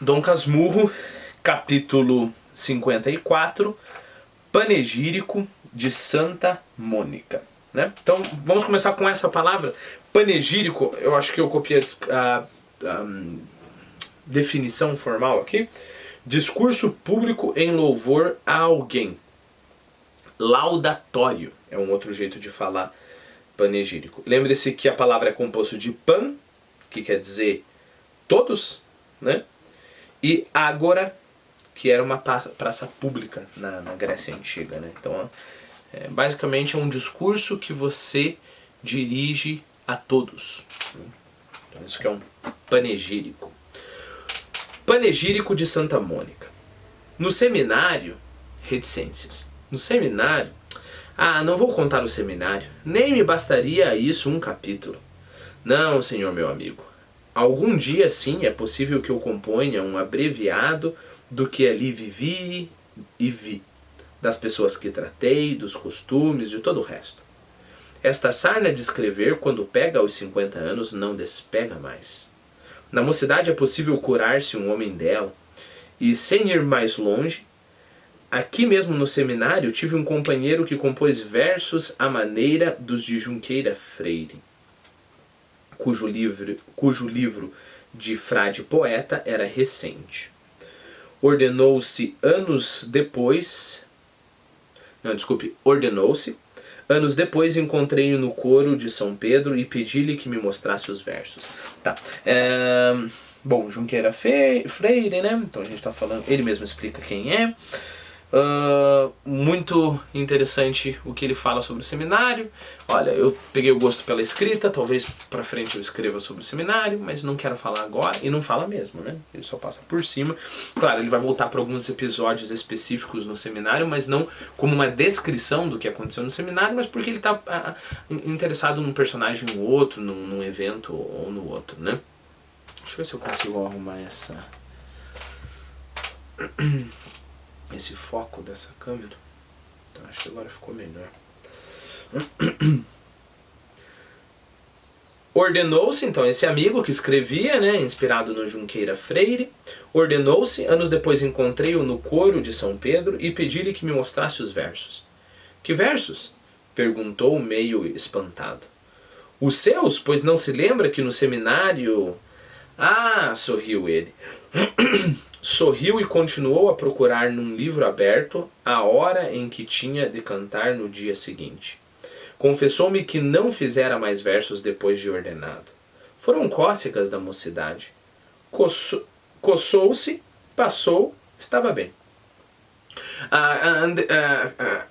Dom Casmurro, capítulo 54, panegírico de Santa Mônica. Né? Então vamos começar com essa palavra. Panegírico, eu acho que eu copiei a definição formal aqui. Discurso público em louvor a alguém. Laudatório é um outro jeito de falar panegírico. Lembre-se que a palavra é composta de pan, que quer dizer todos, né? E agora, que era uma praça pública na Grécia Antiga, né? Então, basicamente é um discurso que você dirige a todos. Então, isso que é um panegírico. Panegírico de Santa Mônica. No seminário, reticências. No seminário, não vou contar o seminário, nem me bastaria isso um capítulo. Não, senhor meu amigo. Algum dia, sim, é possível que eu componha um abreviado do que ali vivi e vi, das pessoas que tratei, dos costumes, de todo o resto. Esta sarna de escrever, quando pega aos 50 anos, não despega mais. Na mocidade é possível curar-se um homem dela, e sem ir mais longe, aqui mesmo no seminário tive um companheiro que compôs versos à maneira dos de Junqueira Freire, cujo livro de frade poeta era recente. Ordenou-se anos depois, encontrei-o no coro de São Pedro e pedi-lhe que me mostrasse os versos. Tá. Bom, Junqueira Freire, né? Então a gente tá falando, ele mesmo explica quem é. Muito interessante o que ele fala sobre o seminário. Olha, eu peguei o gosto pela escrita, talvez pra frente eu escreva sobre o seminário, mas não quero falar agora, e não fala mesmo, né? Ele só passa por cima. Claro, ele vai voltar para alguns episódios específicos no seminário, mas não como uma descrição do que aconteceu no seminário, mas porque ele tá interessado num personagem ou outro, num evento ou no outro, né? Deixa eu ver se eu consigo arrumar esse foco dessa câmera. Então, acho que agora ficou melhor. Ordenou-se, então, esse amigo que escrevia, né, inspirado no Junqueira Freire, ordenou-se, anos depois encontrei-o no coro de São Pedro e pedi-lhe que me mostrasse os versos. Que versos? Perguntou meio espantado. Os seus, pois não se lembra que no seminário... sorriu ele. Sorriu e continuou a procurar num livro aberto a hora em que tinha de cantar no dia seguinte. Confessou-me que não fizera mais versos depois de ordenado. Foram cócegas da mocidade. Coçou-se, passou, estava bem.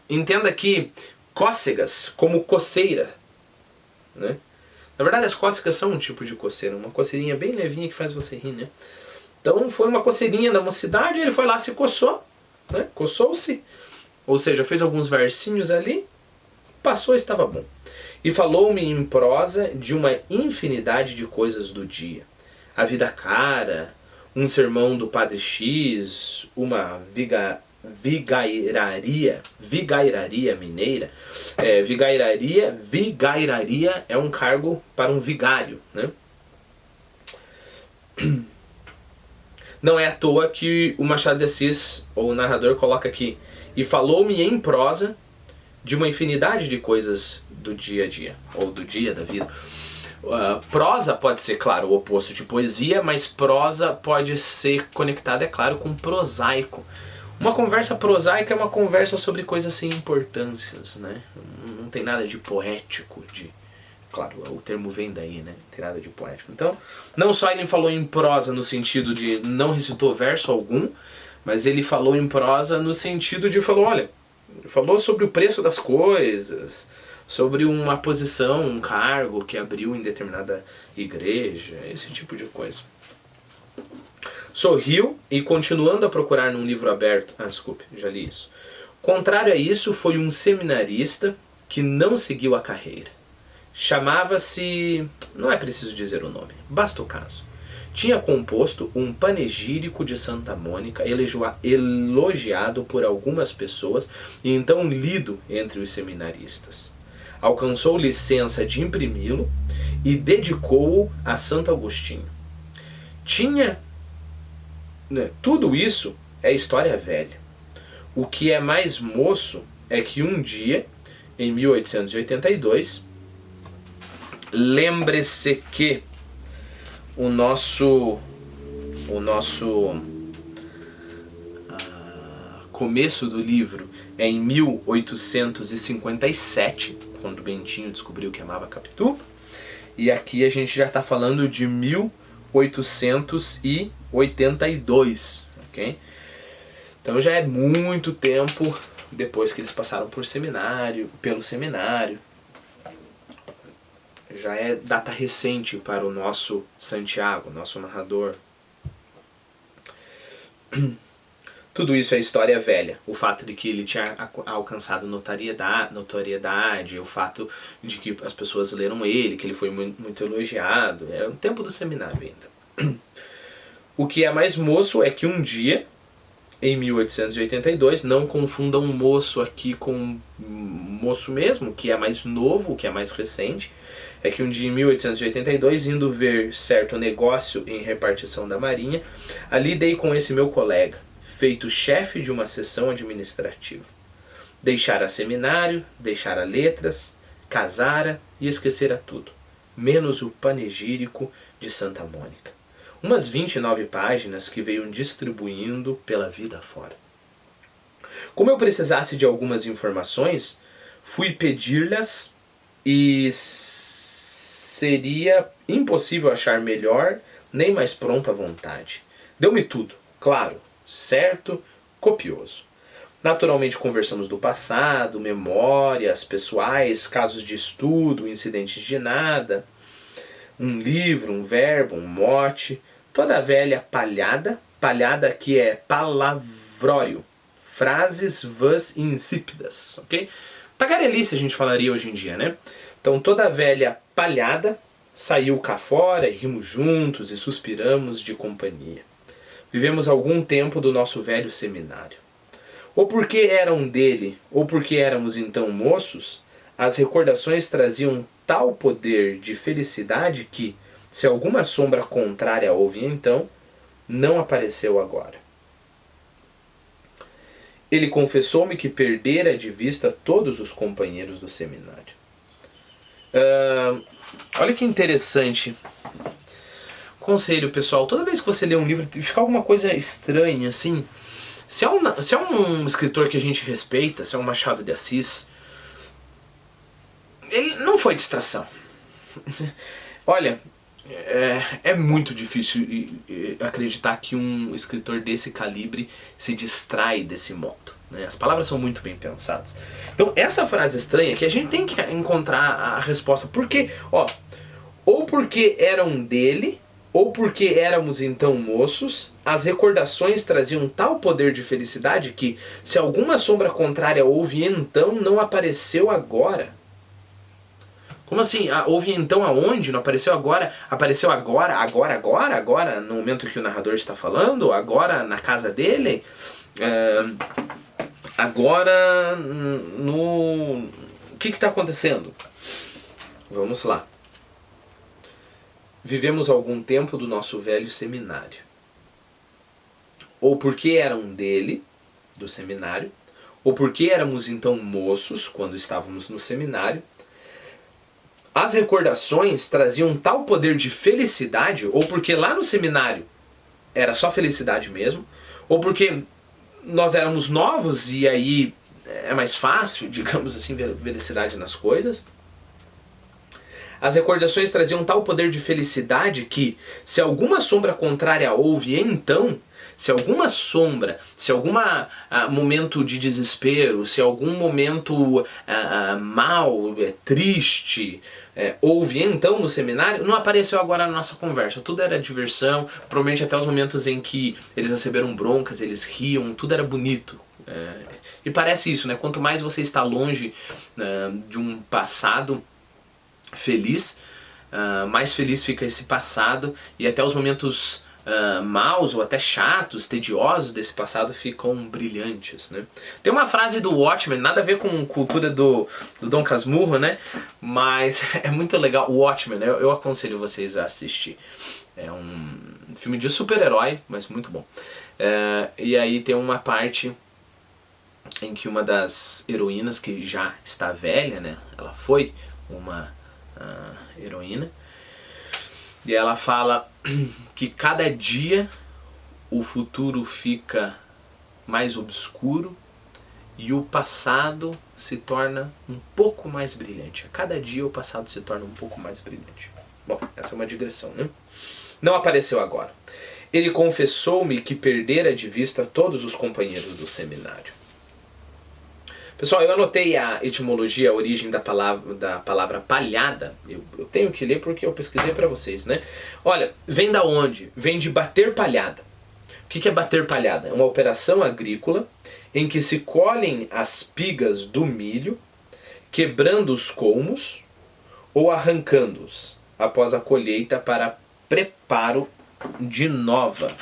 Entenda aqui cócegas como coceira, né? Na verdade, as cócegas são um tipo de coceira, uma coceirinha bem levinha que faz você rir, né? Então foi uma coceirinha da mocidade, ele foi lá, se coçou, né? Coçou-se, ou seja, fez alguns versinhos ali, passou, estava bom. E falou-me em prosa de uma infinidade de coisas do dia. A vida cara, um sermão do Padre X, uma vigairaria mineira. Vigairaria é um cargo para um vigário, né? Não é à toa que o Machado de Assis, ou o narrador, coloca aqui: e falou-me em prosa de uma infinidade de coisas do dia a dia, ou do dia da vida. Prosa pode ser, claro, o oposto de poesia, mas prosa pode ser conectada, é claro, com prosaico. Uma conversa prosaica é uma conversa sobre coisas sem importâncias, né? Não tem nada de poético, claro, o termo vem daí, né? Não tem nada de poético. Então, não só ele falou em prosa no sentido de não recitou verso algum, mas ele falou em prosa no sentido de falou sobre o preço das coisas, sobre uma posição, um cargo que abriu em determinada igreja, esse tipo de coisa. Sorriu e, continuando a procurar num livro aberto... desculpe, já li isso. Contrário a isso, foi um seminarista que não seguiu a carreira. Chamava-se... não é preciso dizer o nome, basta o caso. Tinha composto um panegírico de Santa Mônica, elogiado por algumas pessoas e então lido entre os seminaristas. Alcançou licença de imprimi-lo e dedicou-o a Santo Agostinho. Tinha né, tudo isso é história velha. O que é mais moço é que um dia, em 1882, lembre-se que o nosso começo do livro é em 1857, quando Bentinho descobriu que amava Capitu, e aqui a gente já está falando de 1882, ok? Então já é muito tempo depois que eles passaram pelo seminário. Já é data recente para o nosso Santiago, nosso narrador. Tudo isso é história velha. O fato de que ele tinha alcançado notoriedade, o fato de que as pessoas leram ele, que ele foi muito elogiado. Era o tempo do seminário ainda. O que é mais moço é que um dia, em 1882, não confundam moço aqui com moço mesmo, que é mais novo, que é mais recente, é que um dia em 1882, indo ver certo negócio em repartição da Marinha, ali dei com esse meu colega, feito chefe de uma seção administrativa. Deixara seminário, deixara letras, casara e esquecera tudo, menos o panegírico de Santa Mônica. Umas 29 páginas que veio distribuindo pela vida fora. Como eu precisasse de algumas informações, fui pedir-lhes e seria impossível achar melhor nem mais pronta vontade. Deu-me tudo, claro, certo, copioso. Naturalmente conversamos do passado, memórias pessoais, casos de estudo, incidentes de nada, um livro, um verbo, um mote, toda a velha palhada que é palavrório, frases vãs e insípidas, ok? Tagarelice a gente falaria hoje em dia, né? Então toda a velha palhada saiu cá fora e rimos juntos e suspiramos de companhia. Vivemos algum tempo do nosso velho seminário. Ou porque eram dele, ou porque éramos então moços, as recordações traziam tal poder de felicidade que, se alguma sombra contrária houve então, não apareceu agora. Ele confessou-me que perdera de vista todos os companheiros do seminário. Olha que interessante. Conselho, pessoal, toda vez que você lê um livro e ficar alguma coisa estranha, assim, se é um escritor que a gente respeita, se é um Machado de Assis, ele não foi distração. Olha, é muito difícil acreditar que um escritor desse calibre se distrai desse modo, né? As palavras são muito bem pensadas. Então essa frase estranha que a gente tem que encontrar a resposta. Por quê? Ou porque eram dele, ou porque éramos então moços, as recordações traziam tal poder de felicidade que, se alguma sombra contrária houve então, não apareceu agora. Como assim? Houve então aonde? Não apareceu agora? Apareceu agora, no momento que o narrador está falando? Agora na casa dele? Agora no... O que está acontecendo? Vamos lá. Vivemos algum tempo do nosso velho seminário. Ou porque eram dele, do seminário, ou porque éramos então moços, quando estávamos no seminário, as recordações traziam tal poder de felicidade, ou porque lá no seminário era só felicidade mesmo, ou porque nós éramos novos e aí é mais fácil, digamos assim, ver felicidade nas coisas. As recordações traziam tal poder de felicidade que, se alguma sombra contrária houve então, se alguma sombra, se algum momento de desespero, se algum momento mal, triste, houve então no seminário, não apareceu agora na nossa conversa. Tudo era diversão, provavelmente até os momentos em que eles receberam broncas, eles riam, tudo era bonito. E parece isso, né? Quanto mais você está longe de um passado feliz, mais feliz fica esse passado, e até os momentos maus ou até chatos, tediosos desse passado ficam brilhantes, né? Tem uma frase do Watchmen, nada a ver com cultura do Dom Casmurro, né? Mas é muito legal. O Watchmen, eu aconselho vocês a assistir. filme de super-herói, mas muito bom. E aí tem uma parte em que uma das heroínas, que já está velha, né? Ela foi uma heroína, e ela fala que cada dia o futuro fica mais obscuro e o passado se torna um pouco mais brilhante. A cada dia o passado se torna um pouco mais brilhante. Bom, essa é uma digressão, né? Não apareceu agora. Ele confessou-me que perdera de vista todos os companheiros do seminário. Pessoal, eu anotei a etimologia, a origem da palavra palhada. Eu tenho que ler porque eu pesquisei para vocês, né? Olha, vem da onde? Vem de bater palhada. O que é bater palhada? É uma operação agrícola em que se colhem as espigas do milho, quebrando os colmos ou arrancando-os após a colheita para preparo de nova.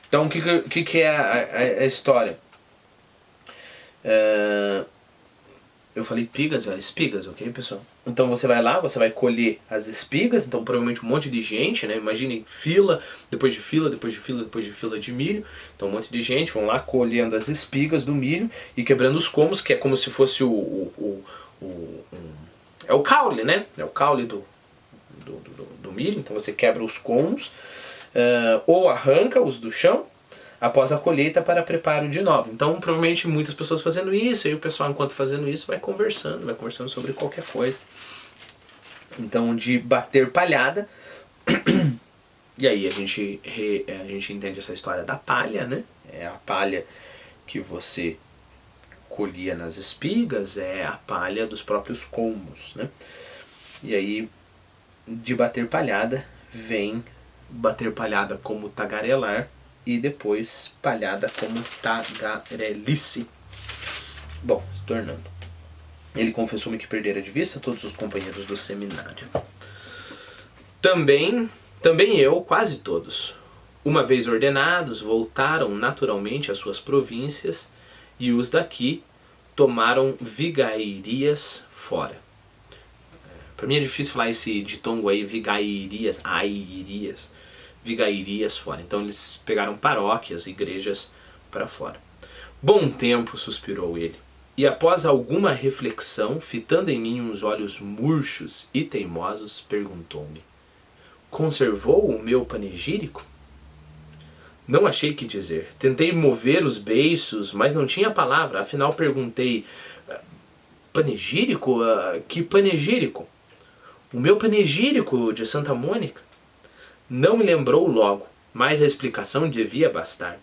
Então, o que é a história? Eu falei espigas, ok, pessoal? Então você vai lá, você vai colher as espigas, então provavelmente um monte de gente, né? Imaginem fila, depois de fila, depois de fila, depois de fila de milho. Então um monte de gente vão lá colhendo as espigas do milho e quebrando os colmos, que é como se fosse é o caule, né? É o caule do milho, então você quebra os colmos, ou arranca-os do chão, após a colheita para preparo de novo. Então, provavelmente muitas pessoas fazendo isso, e o pessoal, enquanto fazendo isso, vai conversando sobre qualquer coisa. Então, de bater palhada, e aí a gente entende essa história da palha, né? É a palha que você colhia nas espigas, é a palha dos próprios colmos, né? E aí, de bater palhada, vem bater palhada como tagarelar, e depois palhada como tagarelice. Bom, se tornando. Ele confessou-me que perdera de vista todos os companheiros do seminário. Também eu, quase todos, uma vez ordenados, voltaram naturalmente às suas províncias, e os daqui tomaram vigairias fora. Para mim é difícil falar esse ditongo aí, vigairias fora. Então eles pegaram paróquias, igrejas para fora. Bom tempo, suspirou ele, e após alguma reflexão, fitando em mim uns olhos murchos e teimosos, perguntou-me: conservou o meu panegírico? Não achei que dizer. Tentei mover os beiços, mas não tinha palavra. Afinal perguntei: panegírico? Que panegírico? O meu panegírico de Santa Mônica? Não me lembrou logo, mas a explicação devia bastar.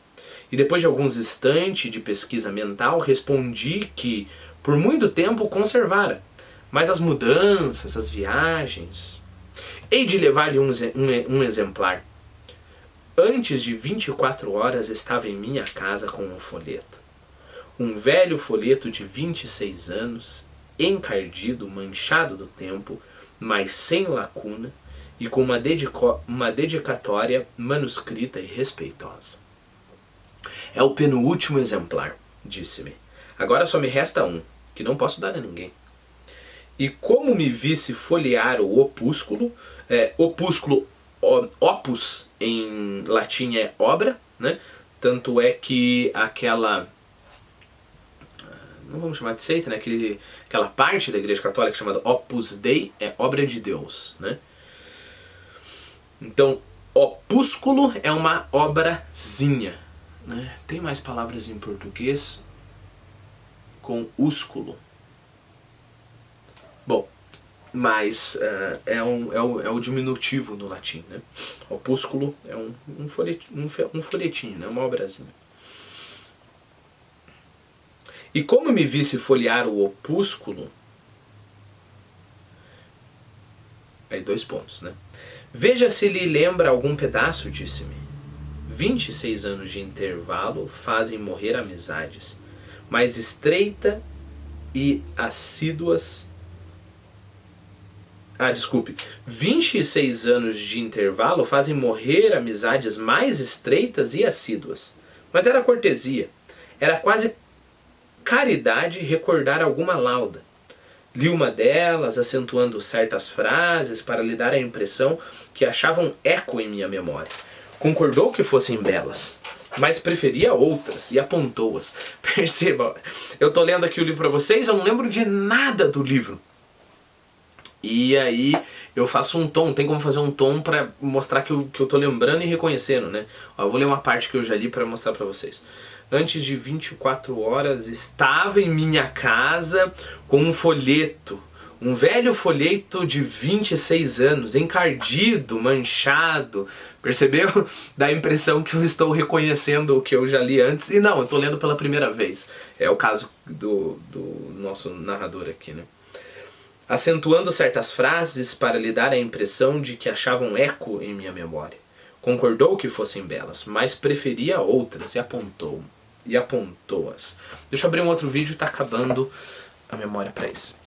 E depois de alguns instantes de pesquisa mental, respondi que por muito tempo conservara, mas as mudanças, as viagens... Hei de levar-lhe um exemplar. Antes de 24 horas estava em minha casa com um folheto. Um velho folheto de 26 anos, encardido, manchado do tempo, mas sem lacuna, e com uma dedicatória manuscrita e respeitosa. É o penúltimo exemplar, disse-me. Agora só me resta um, que não posso dar a ninguém. E como me visse folhear o opúsculo, opus em latim é obra, né? Tanto é que aquela... não vamos chamar de seita, né? Aquela parte da Igreja Católica chamada Opus Dei é obra de Deus, né? Então, opúsculo é uma obrazinha, né? Tem mais palavras em português com úsculo. Bom, mas é o diminutivo no latim, né? Opúsculo é um folhetinho, né? Uma obrazinha. E como me visse folhear o opúsculo... Aí 2 pontos, né? Veja se lhe lembra algum pedaço, disse-me. 26 anos de intervalo fazem morrer amizades, mais estreita e assíduas... 26 anos de intervalo fazem morrer amizades mais estreitas e assíduas. Mas era cortesia, era quase caridade recordar alguma lauda. Li uma delas, acentuando certas frases para lhe dar a impressão que achavam eco em minha memória. Concordou que fossem belas, mas preferia outras e apontou-as. Perceba, eu tô lendo aqui o livro para vocês, eu não lembro de nada do livro. E aí eu faço um tom, tem como fazer um tom para mostrar que eu tô lembrando e reconhecendo, né? Ó, eu vou ler uma parte que eu já li para mostrar para vocês. Antes de 24 horas estava em minha casa com um folheto, um velho folheto de 26 anos, encardido, manchado. Percebeu? Dá a impressão que eu estou reconhecendo o que eu já li antes. E não, eu estou lendo pela primeira vez. É o caso do nosso narrador aqui, né? Acentuando certas frases para lhe dar a impressão de que achavam eco em minha memória. Concordou que fossem belas, mas preferia outras e apontou-as. Deixa eu abrir um outro vídeo, tá acabando a memória para isso.